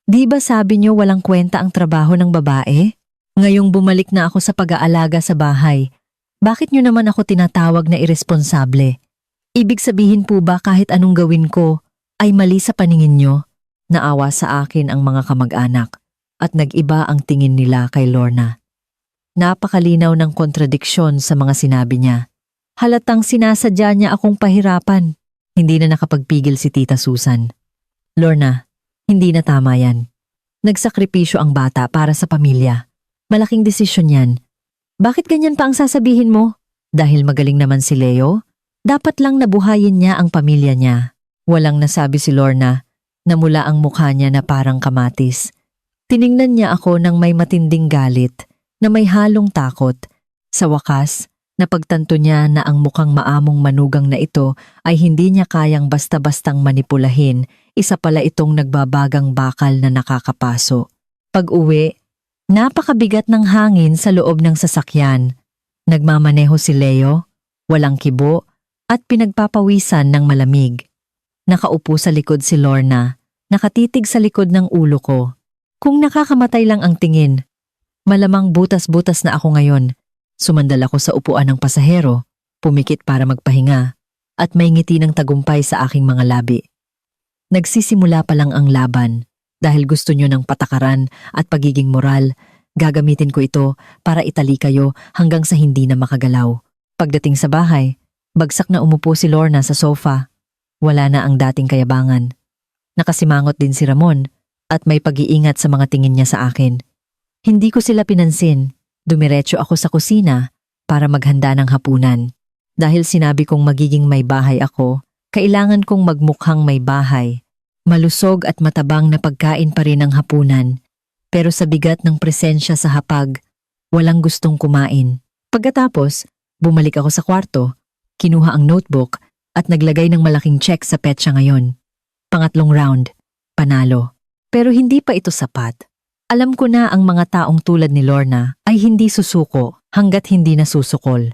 S1: Di ba sabi niyo walang kwenta ang trabaho ng babae? Ngayong bumalik na ako sa pag-aalaga sa bahay, bakit niyo naman ako tinatawag na iresponsable? Ibig sabihin po ba kahit anong gawin ko ay mali sa paningin niyo? Naawa sa akin ang mga kamag-anak at nag-iba ang tingin nila kay Lorna. Napakalinaw ng kontradiksyon sa mga sinabi niya. Halatang sinasadya niya akong pahirapan. Hindi na nakapagpigil si Tita Susan. Lorna, hindi na tama yan. Nagsakripisyo ang bata para sa pamilya. Malaking desisyon yan. Bakit ganyan pa ang sasabihin mo? Dahil magaling naman si Leo? Dapat lang nabuhayin niya ang pamilya niya. Walang nasabi si Lorna na mula ang mukha niya na parang kamatis. Tiningnan niya ako ng may matinding galit na may halong takot. Sa wakas, napagtanto niya na ang mukhang maamong manugang na ito ay hindi niya kayang basta-bastang manipulahin, isa pala itong nagbabagang bakal na nakakapaso. Pag-uwi, napakabigat ng hangin sa loob ng sasakyan. Nagmamaneho si Leo, walang kibo at pinagpapawisan ng malamig. Nakaupo sa likod si Lorna, nakatitig sa likod ng ulo ko. Kung nakakamatay lang ang tingin, malamang butas-butas na ako ngayon. Sumandal ako sa upuan ng pasahero, pumikit para magpahinga, at may ngiti ng tagumpay sa aking mga labi. Nagsisimula pa lang ang laban, dahil gusto nyo ng patakaran at pagiging moral, gagamitin ko ito para itali kayo hanggang sa hindi na makagalaw. Pagdating sa bahay, bagsak na umupo si Lorna sa sofa. Wala na ang dating kayabangan. Nakasimangot din si Ramon at may pag-iingat sa mga tingin niya sa akin. Hindi ko sila pinansin. Dumiretso ako sa kusina para maghanda ng hapunan. Dahil sinabi kong magiging may bahay ako, kailangan kong magmukhang may bahay. Malusog at matabang na pagkain pa rin ang hapunan. Pero sa bigat ng presensya sa hapag, walang gustong kumain. Pagkatapos, bumalik ako sa kwarto, kinuha ang notebook at naglagay ng malaking check sa petsa ngayon. Pangatlong round, panalo. Pero hindi pa ito sapat. Alam ko na ang mga taong tulad ni Lorna ay hindi susuko hanggat hindi nasusukol.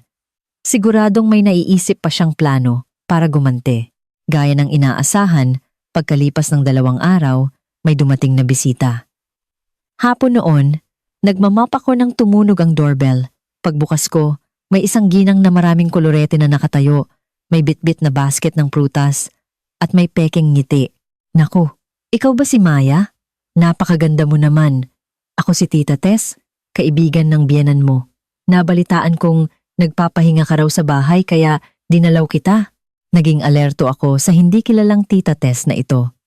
S1: Siguradong may naiisip pa siyang plano para gumante. Gaya ng inaasahan, pagkalipas ng 2 araw, may dumating na bisita. Hapon noon, nagmamap ako nang tumunog ang doorbell. Pagbukas ko, may isang ginang na maraming kolorete na nakatayo, may bitbit na basket ng prutas, at may peking ngiti. Naku, ikaw ba si Maya? Napakaganda mo naman. Ako si Tita Tess, kaibigan ng biyenan mo. Nabalitaan kong nagpapahinga ka raw sa bahay kaya dinalaw kita. Naging alerto ako sa hindi kilalang Tita Tess na ito.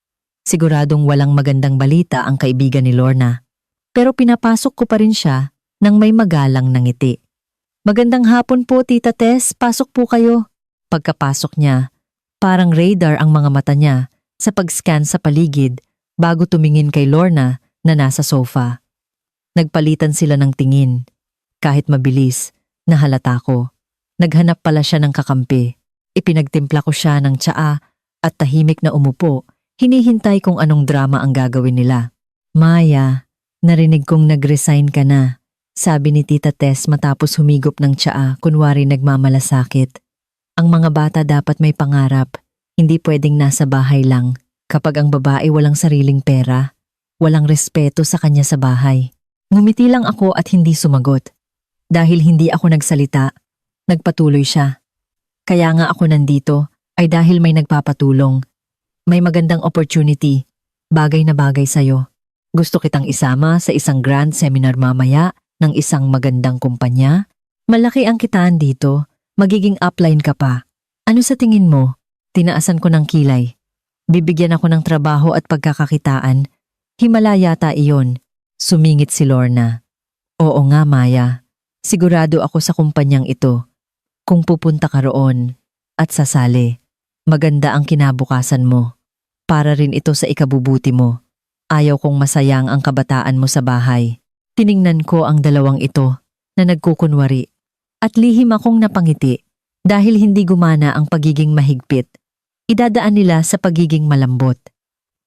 S1: Siguradong walang magandang balita ang kaibigan ni Lorna. Pero pinapasok ko pa rin siya nang may magalang na ngiti. Magandang hapon po Tita Tess, pasok po kayo. Pagkapasok niya, parang radar ang mga mata niya sa pag-scan sa paligid bago tumingin kay Lorna na nasa sofa. Nagpalitan sila ng tingin. Kahit mabilis, nahalata ko. Naghanap pala siya ng kakampi. Ipinagtimpla ko siya ng tsaa at tahimik na umupo. Hinihintay kung anong drama ang gagawin nila. Maya, narinig kong nag-resign ka na. Sabi ni Tita Tess matapos humigop ng tsaa kunwari nagmamalasakit. Ang mga bata dapat may pangarap. Hindi pwedeng nasa bahay lang. Kapag ang babae walang sariling pera, walang respeto sa kanya sa bahay. Ngumiti lang ako at hindi sumagot. Dahil hindi ako nagsalita, nagpatuloy siya. Kaya nga ako nandito ay dahil may nagpapatulong. May magandang opportunity, bagay na bagay sa'yo. Gusto kitang isama sa isang grand seminar mamaya ng isang magandang kumpanya. Malaki ang kitaan dito, magiging upline ka pa. Ano sa tingin mo? Tinaasan ko ng kilay. Bibigyan ako ng trabaho at pagkakakitaan. Himala yata iyon. Sumingit si Lorna. Oo nga Maya, sigurado ako sa kumpanyang ito. Kung pupunta ka roon at sasali, Maganda ang kinabukasan mo. Para rin ito sa ikabubuti mo. Ayaw kong masayang ang kabataan mo sa bahay. Tiningnan ko ang dalawang ito na nagkukunwari. At lihim akong napangiti dahil hindi gumana ang pagiging mahigpit. Idadaan nila sa pagiging malambot.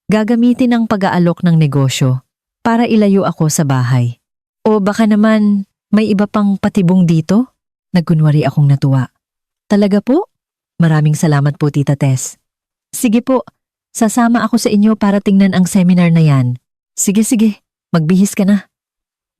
S1: Gagamitin ang pag-aalok ng negosyo para ilayo ako sa bahay. O baka naman may iba pang patibong dito? Nagkunwari akong natuwa. Talaga po? Maraming salamat po, Tita Tess. Sige po, sasama ako sa inyo para tingnan ang seminar na yan. Sige, magbihis ka na.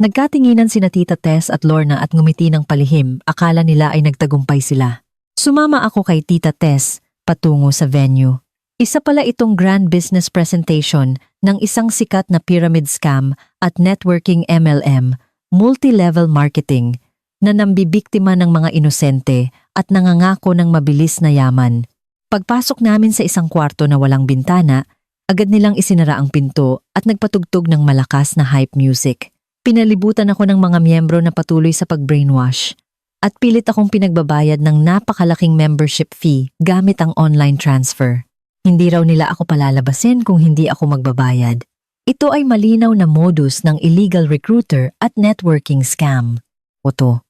S1: Nagkatinginan sina Tita Tess at Lorna at ngumiti ng palihim, akala nila ay nagtagumpay sila. Sumama ako kay Tita Tess patungo sa venue. Isa pala itong grand business presentation ng isang sikat na pyramid scam at networking MLM, multi-level marketing, na nambibiktima ng mga inosente at nangangako ng mabilis na yaman. Pagpasok namin sa isang kwarto na walang bintana, agad nilang isinara ang pinto at nagpatugtog ng malakas na hype music. Pinalibutan ako ng mga miyembro na patuloy sa pag-brainwash at pilit akong pinagbabayad ng napakalaking membership fee gamit ang online transfer. Hindi raw nila ako palalabasin kung hindi ako magbabayad. Ito ay malinaw na modus ng illegal recruiter at networking scam. Oto.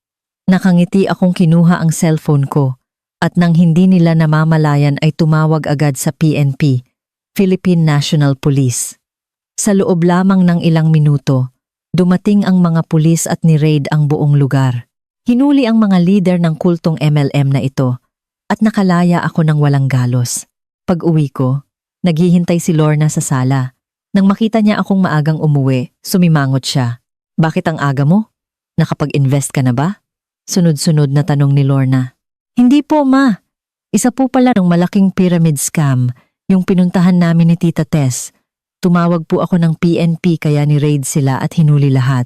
S1: Nakangiti akong kinuha ang cellphone ko at nang hindi nila namamalayan ay tumawag agad sa PNP, Philippine National Police. Sa loob lamang ng ilang minuto, dumating ang mga pulis at ni-raid ang buong lugar. Hinuli ang mga leader ng kultong MLM na ito at nakalaya ako ng walang galos. Pag-uwi ko, naghihintay si Lorna sa sala. Nang makita niya akong maagang umuwi, sumimangot siya. Bakit ang aga mo? Nakapag-invest ka na ba? Sunod-sunod na tanong ni Lorna. Hindi po, ma. Isa po pala ng malaking pyramid scam, yung pinuntahan namin ni Tita Tess. Tumawag po ako ng PNP kaya ni-raid sila at hinuli lahat.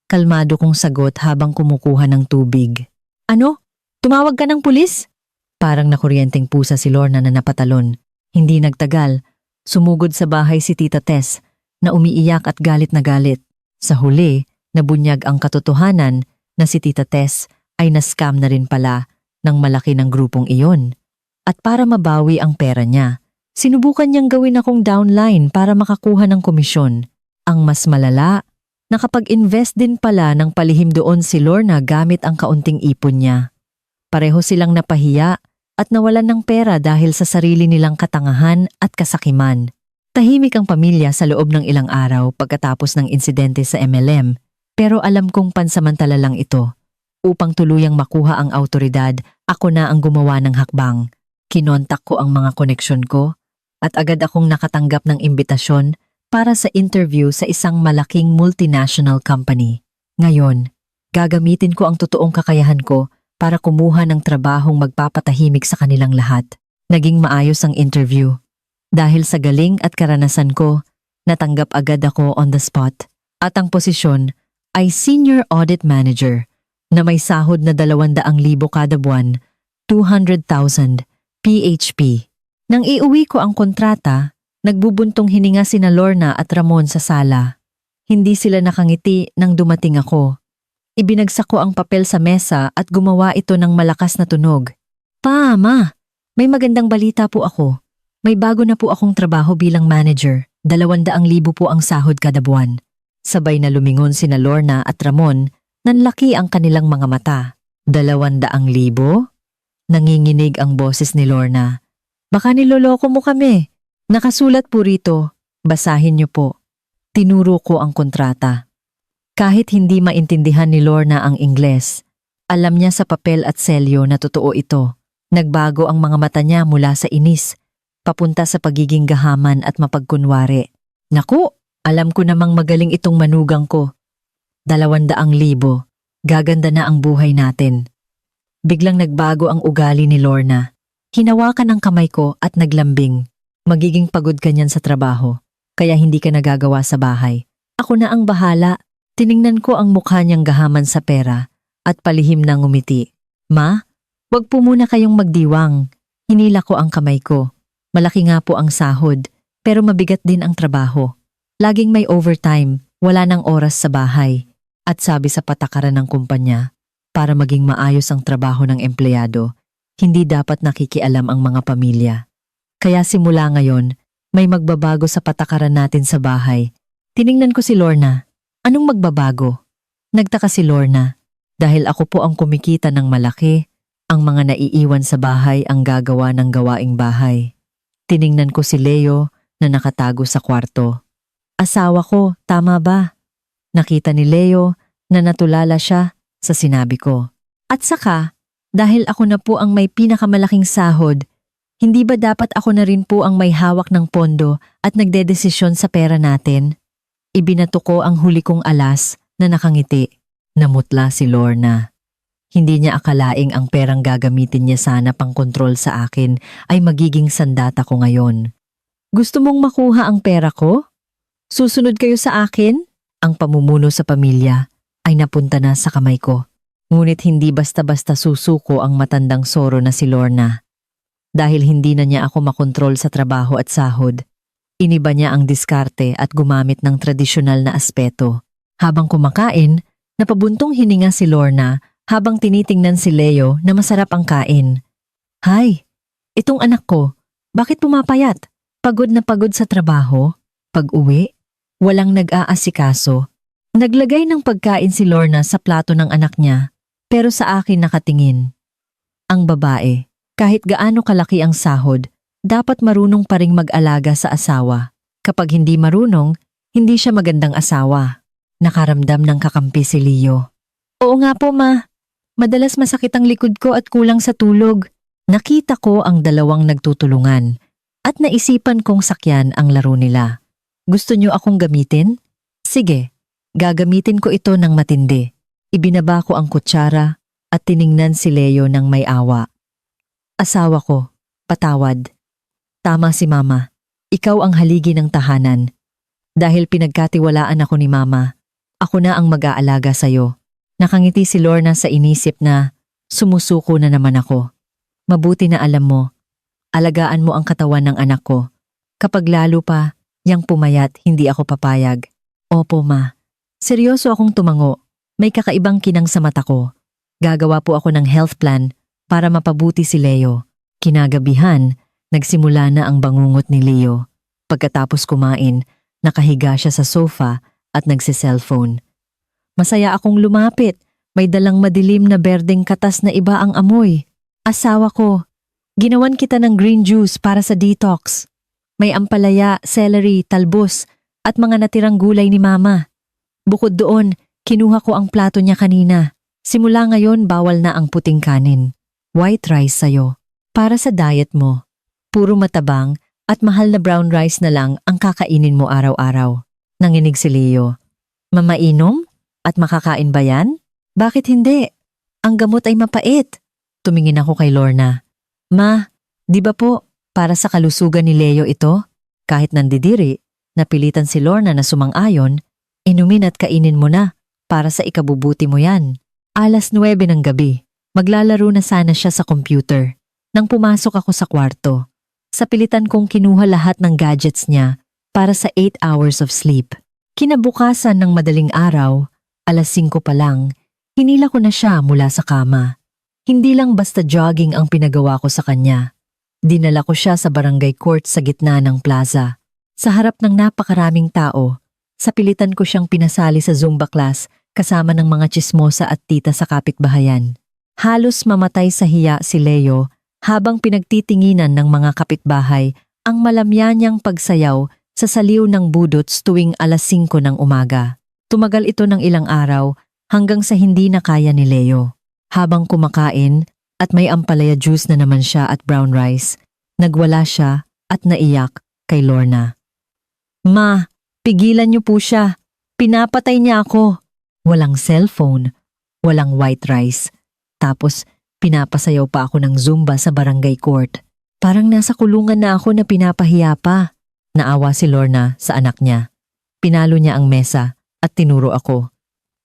S1: Kalmado kong sagot habang kumukuha ng tubig. Ano? Tumawag ka ng pulis? Parang nakuryenteng pusa si Lorna na napatalon. Hindi nagtagal, sumugod sa bahay si Tita Tess na umiiyak at galit na galit. Sa huli, nabunyag ang katotohanan na si Tita Tess ay na-scam na rin pala ng malaki ng grupong iyon. At para mabawi ang pera niya, sinubukan niyang gawin akong downline para makakuha ng komisyon. Ang mas malala, nakapag-invest din pala ng palihim doon si Lorna gamit ang kaunting ipon niya. Pareho silang napahiya at nawalan ng pera dahil sa sarili nilang katangahan at kasakiman. Tahimik ang pamilya sa loob ng ilang araw pagkatapos ng insidente sa MLM, pero alam kong pansamantala lang ito. Upang tuluyang makuha ang awtoridad, ako na ang gumawa ng hakbang. Kinontak ko ang mga koneksyon ko at agad akong nakatanggap ng imbitasyon para sa interview sa isang malaking multinational company. Ngayon, gagamitin ko ang totoong kakayahan ko para kumuha ng trabahong magpapatahimik sa kanilang lahat. Naging maayos ang interview. Dahil sa galing at karanasan ko, natanggap agad ako on the spot. At ang posisyon ay Senior Audit Manager na may sahod na 200,000 kada buwan, 200,000 PHP. Nang iuwi ko ang kontrata, nagbubuntong hininga sina Lorna at Ramon sa sala. Hindi sila nakangiti nang dumating ako. Ibinagsak ko ang papel sa mesa at gumawa ito ng malakas na tunog. Pa, ma, may magandang balita po ako. May bago na po akong trabaho bilang manager. 200,000 po ang sahod kada buwan. Sabay na lumingon sina Lorna at Ramon. Nanlaki ang kanilang mga mata. 200,000? Nanginginig ang boses ni Lorna. Baka niloloko mo kami. Nakasulat po rito. Basahin niyo po. Tinuro ko ang kontrata. Kahit hindi maintindihan ni Lorna ang Ingles, alam niya sa papel at selyo na totoo ito. Nagbago ang mga mata niya mula sa inis, papunta sa pagiging gahaman at mapagkunwari. Naku, alam ko namang magaling itong manugang ko. 200,000, gaganda na ang buhay natin. Biglang nagbago ang ugali ni Lorna. Hinawakan ang kamay ko at naglambing. Magiging pagod ka niyan sa trabaho, kaya hindi ka nagagawa sa bahay. Ako na ang bahala. Tiningnan ko ang mukha niyang gahaman sa pera at palihim na ngumiti. Ma, wag po muna kayong magdiwang. Hinila ko ang kamay ko. Malaki nga po ang sahod, pero mabigat din ang trabaho. Laging may overtime, wala nang oras sa bahay. At sabi sa patakaran ng kumpanya, para maging maayos ang trabaho ng empleyado, hindi dapat nakikialam ang mga pamilya. Kaya simula ngayon, may magbabago sa patakaran natin sa bahay. Tiningnan ko si Lorna. Anong magbabago? Nagtaka si Lorna. Dahil ako po ang kumikita ng malaki, ang mga naiiwan sa bahay ang gagawa ng gawaing bahay. Tiningnan ko si Leo na nakatago sa kwarto. Asawa ko, tama ba? Nakita ni Leo na natulala siya sa sinabi ko. At saka, dahil ako na po ang may pinakamalaking sahod, hindi ba dapat ako na rin po ang may hawak ng pondo at nagdedesisyon sa pera natin? Ibinato ko ang huli kong alas na nakangiti. Namutla si Lorna. Hindi niya akalaing ang perang gagamitin niya sana pang kontrol sa akin ay magiging sandata ko ngayon. Gusto mong makuha ang pera ko? Susunod kayo sa akin? Ang pamumuno sa pamilya ay napunta na sa kamay ko. Ngunit hindi basta-basta susuko ang matandang soro na si Lorna. Dahil hindi na niya ako makontrol sa trabaho at sahod, iniba niya ang diskarte at gumamit ng tradisyonal na aspeto. Habang kumakain, napabuntong hininga si Lorna habang tinitingnan si Leo na masarap ang kain. Hay, itong anak ko, bakit pumapayat? Pagod na pagod sa trabaho? Pag-uwi, walang nag-aasikaso. Naglagay ng pagkain si Lorna sa plato ng anak niya, pero sa akin nakatingin. Ang babae, kahit gaano kalaki ang sahod, dapat marunong pa ring mag-alaga sa asawa. Kapag hindi marunong, hindi siya magandang asawa. Nakaramdam ng kakampi si Leo. Oo nga po ma, madalas masakit ang likod ko at kulang sa tulog. Nakita ko ang dalawang nagtutulungan at naisipan kong sakyan ang laro nila. Gusto niyo akong gamitin? Sige, gagamitin ko ito ng matindi. Ibinaba ko ang kutsara at tiningnan si Leo ng may awa. Asawa ko, patawad. Tama si Mama, ikaw ang haligi ng tahanan. Dahil pinagkatiwalaan ako ni Mama, ako na ang mag-aalaga sa'yo. Nakangiti si Lorna sa inisip na sumusuko na naman ako. Mabuti na alam mo, alagaan mo ang katawan ng anak ko. Kapag lalo pa, yang pumayat, hindi ako papayag. Opo ma, seryoso akong tumango. May kakaibang kinang sa mata ko. Gagawa po ako ng health plan para mapabuti si Leo. Kinagabihan, nagsimula na ang bangungot ni Leo. Pagkatapos kumain, nakahiga siya sa sofa at nagse-cellphone. Masaya akong lumapit. May dalang madilim na berdeng katas na iba ang amoy. Asawa ko, ginawan kita ng green juice para sa detox. May ampalaya, celery, talbos at mga natirang gulay ni Mama. Bukod doon, kinuha ko ang plato niya kanina. Simula ngayon, bawal na ang puting kanin. White rice sa'yo. Para sa diet mo. Puro matabang at mahal na brown rice na lang ang kakainin mo araw-araw. Nanginig si Leo. Mamainom? At makakain ba yan? Bakit hindi? Ang gamot ay mapait. Tumingin ako kay Lorna. Ma, di ba po, para sa kalusugan ni Leo ito? Kahit nandidiri, napilitan si Lorna na sumang-ayon, inumin at kainin mo na para sa ikabubuti mo yan. 9:00 ng gabi, maglalaro na sana siya sa computer. Nang pumasok ako sa kwarto, sa pilitan kong kinuha lahat ng gadgets niya para sa 8 hours of sleep. Kinabukasan ng madaling araw, 5:00 pa lang, hinila ko na siya mula sa kama. Hindi lang basta jogging ang pinagawa ko sa kanya. Dinala ko siya sa barangay court sa gitna ng plaza. Sa harap ng napakaraming tao, sa pilitan ko siyang pinasali sa Zumba class kasama ng mga tsismosa at tita sa kapitbahayan. Halos mamatay sa hiya si Leo habang pinagtitinginan ng mga kapitbahay ang malamyanyang pagsayaw sa saliw ng budots tuwing 5:00 ng umaga. Tumagal ito ng ilang araw hanggang sa hindi na kaya ni Leo. Habang kumakain at may ampalaya juice na naman siya at brown rice, nagwala siya at naiyak kay Lorna. Ma, pigilan niyo po siya. Pinapatay niya ako. Walang cellphone, walang white rice. Tapos pinapasayaw pa ako ng Zumba sa barangay court. Parang nasa kulungan na ako na pinapahiya pa. Naawa si Lorna sa anak niya. Pinalo niya ang mesa at tinuro ako.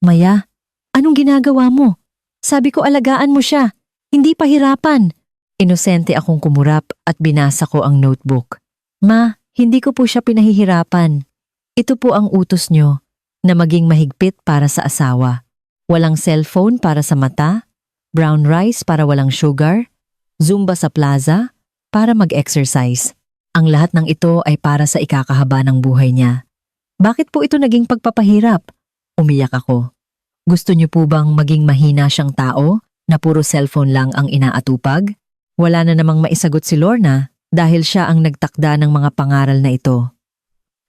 S1: Maya, anong ginagawa mo? Sabi ko alagaan mo siya, hindi pahirapan. Inosente akong kumurap at binasa ko ang notebook. Ma, hindi ko po siya pinahihirapan. Ito po ang utos niyo, na maging mahigpit para sa asawa. Walang cellphone para sa mata, brown rice para walang sugar, Zumba sa plaza para mag-exercise. Ang lahat ng ito ay para sa ikakahaba ng buhay niya. Bakit po ito naging pagpapahirap? Umiyak ako. Gusto niyo po bang maging mahina siyang tao na puro cellphone lang ang inaatupag? Wala na namang maisagot si Lorna dahil siya ang nagtakda ng mga pangaral na ito.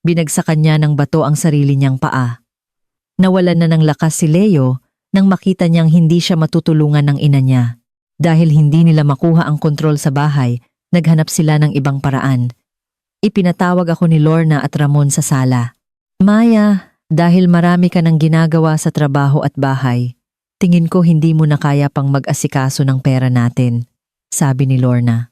S1: Binagsakan niya ng bato ang sarili niyang paa. Nawalan na ng lakas si Leo nang makita niyang hindi siya matutulungan ng ina niya. Dahil hindi nila makuha ang kontrol sa bahay, naghanap sila ng ibang paraan. Ipinatawag ako ni Lorna at Ramon sa sala. Maya, dahil marami ka ng ginagawa sa trabaho at bahay, tingin ko hindi mo na kaya pang mag-asikaso ng pera natin, sabi ni Lorna.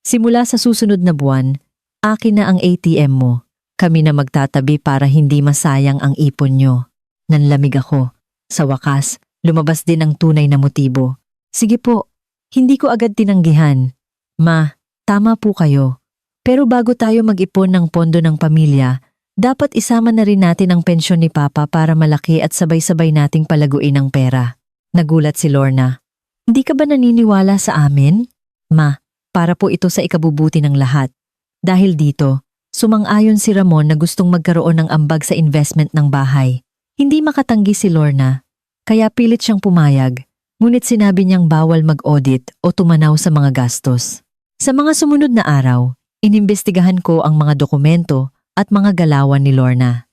S1: Simula sa susunod na buwan, akin na ang ATM mo. Kami na magtatabi para hindi masayang ang ipon nyo. Nanlamig ako. Sa wakas, lumabas din ang tunay na motibo. Sige po, hindi ko agad tinanggihan. Ma, tama po kayo. Pero bago tayo mag-ipon ng pondo ng pamilya, dapat isama na rin natin ang pensyon ni Papa para malaki at sabay-sabay nating palaguin ang pera. Nagulat si Lorna. Hindi ka ba naniniwala sa amin? Ma, para po ito sa ikabubuti ng lahat. Dahil dito, sumang-ayon si Ramon na gustong magkaroon ng ambag sa investment ng bahay. Hindi makatanggi si Lorna, kaya pilit siyang pumayag, ngunit sinabi niyang bawal mag-audit o tumanaw sa mga gastos. Sa mga sumunod na araw, inimbestigahan ko ang mga dokumento at mga galawan ni Lorna.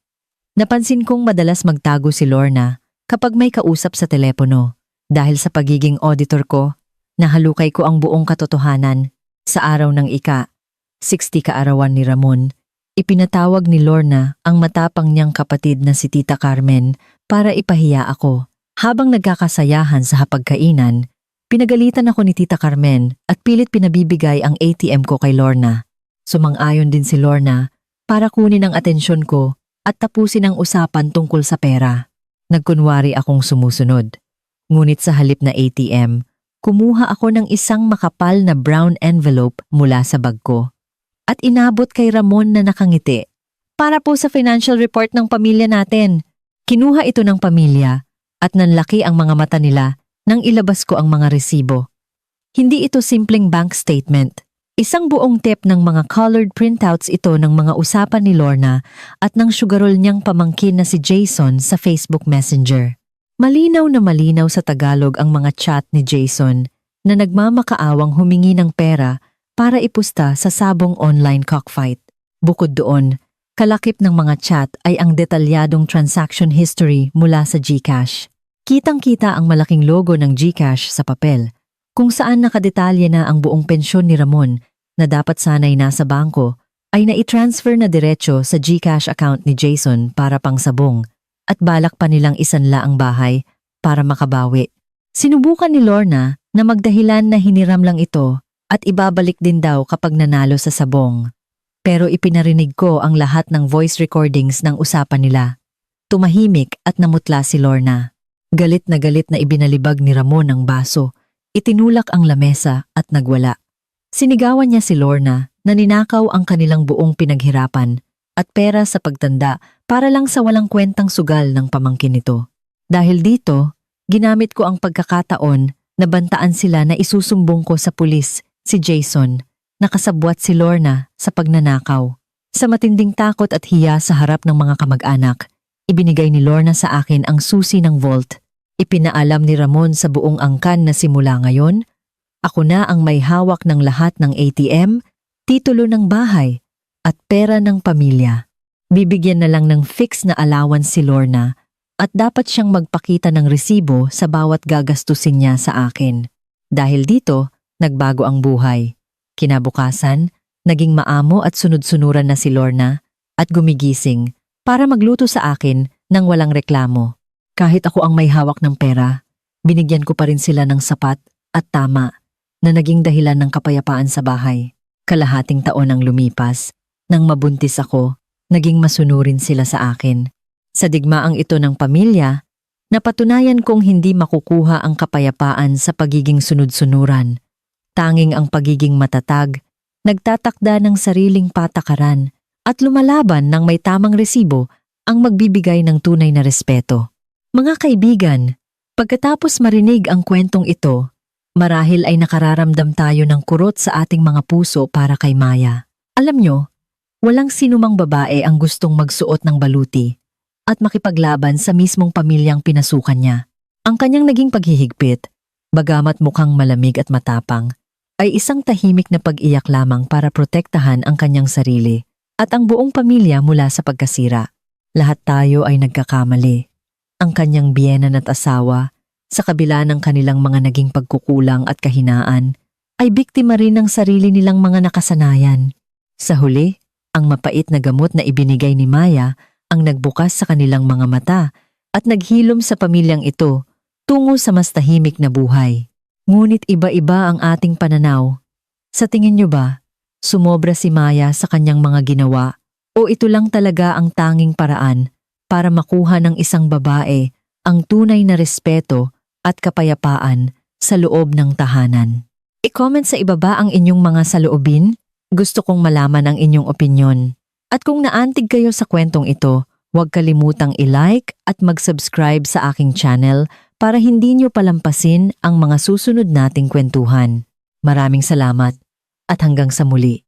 S1: Napansin kong madalas magtago si Lorna kapag may kausap sa telepono. Dahil sa pagiging auditor ko, nahalukay ko ang buong katotohanan. Sa araw ng 60 kaarawan ni Ramon, ipinatawag ni Lorna ang matapang niyang kapatid na si Tita Carmen para ipahiya ako. Habang nagkakasayahan sa hapagkainan, pinagalitan ako ni Tita Carmen at pilit pinabibigay ang ATM ko kay Lorna. Sumang-ayon din si Lorna para kunin ang atensyon ko at tapusin ang usapan tungkol sa pera. Nagkunwari akong sumusunod. Ngunit sa halip na ATM, kumuha ako ng isang makapal na brown envelope mula sa bag ko. At inabot kay Ramon na nakangiti. Para po sa financial report ng pamilya natin. Kinuha ito ng pamilya at nanlaki ang mga mata nila nang ilabas ko ang mga resibo. Hindi ito simpleng bank statement. Isang buong tip ng mga colored printouts ito ng mga usapan ni Lorna at ng sugarol niyang pamangkin na si Jason sa Facebook Messenger. Malinaw na malinaw sa Tagalog ang mga chat ni Jason na nagmamakaawang humingi ng pera para ipusta sa sabong online cockfight. Bukod doon, kalakip ng mga chat ay ang detalyadong transaction history mula sa GCash. Kitang-kita ang malaking logo ng GCash sa papel, kung saan nakadetalye na ang buong pensyon ni Ramon na dapat sanay nasa bangko ay naitransfer na diretso sa GCash account ni Jason para pangsabong at balak pa nilang isanla ang bahay para makabawi. Sinubukan ni Lorna na magdahilan na hiniram lang ito at ibabalik din daw kapag nanalo sa sabong. Pero ipinarinig ko ang lahat ng voice recordings ng usapan nila. Tumahimik at namutla si Lorna. Galit na ibinalibag ni Ramon ang baso. Itinulak ang lamesa at nagwala. Sinigawan niya si Lorna na ninakaw ang kanilang buong pinaghirapan at pera sa pagtanda para lang sa walang kwentang sugal ng pamangkin nito. Dahil dito, ginamit ko ang pagkakataon na bantaan sila na isusumbong ko sa pulis si Jason, nakasabwat si Lorna sa pagnanakaw. Sa matinding takot at hiya sa harap ng mga kamag-anak, ibinigay ni Lorna sa akin ang susi ng vault. Ipinaalam ni Ramon sa buong angkan na simula ngayon, ako na ang may hawak ng lahat ng ATM, titulo ng bahay, at pera ng pamilya. Bibigyan na lang ng fix na allowance si Lorna at dapat siyang magpakita ng resibo sa bawat gagastusin niya sa akin. Dahil dito, nagbago ang buhay. Kinabukasan, naging maamo at sunod-sunuran na si Lorna at gumigising para magluto sa akin nang walang reklamo. Kahit ako ang may hawak ng pera, binigyan ko pa rin sila ng sapat at tama na naging dahilan ng kapayapaan sa bahay. Kalahating taon ang lumipas, nang mabuntis ako, naging masunurin sila sa akin. Sa digmaang ito ng pamilya, napatunayan kong hindi makukuha ang kapayapaan sa pagiging sunod-sunuran. Tanging ang pagiging matatag, nagtatakda ng sariling patakaran at lumalaban ng may tamang resibo ang magbibigay ng tunay na respeto. Mga kaibigan, pagkatapos marinig ang kwentong ito, marahil ay nakararamdam tayo ng kurot sa ating mga puso para kay Maya. Alam nyo, walang sinumang babae ang gustong magsuot ng baluti at makipaglaban sa mismong pamilyang pinasukan niya. Ang kanyang naging paghihigpit, bagamat mukhang malamig at matapang, ay isang tahimik na pag-iyak lamang para protektahan ang kanyang sarili at ang buong pamilya mula sa pagkasira. Lahat tayo ay nagkakamali. Ang kanyang biyenan at asawa, sa kabila ng kanilang mga naging pagkukulang at kahinaan, ay biktima rin ng sarili nilang mga nakasanayan. Sa huli, ang mapait na gamot na ibinigay ni Maya ang nagbukas sa kanilang mga mata at naghilom sa pamilyang ito tungo sa mas tahimik na buhay. Ngunit iba-iba ang ating pananaw. Sa tingin nyo ba, sumobra si Maya sa kanyang mga ginawa o ito lang talaga ang tanging paraan para makuha ng isang babae ang tunay na respeto at kapayapaan sa loob ng tahanan? I-comment sa ibaba ang inyong mga saloobin. Gusto kong malaman ang inyong opinyon. At kung naantig kayo sa kwentong ito, huwag kalimutang i-like at mag-subscribe sa aking channel para hindi nyo palampasin ang mga susunod nating kwentuhan. Maraming salamat at hanggang sa muli.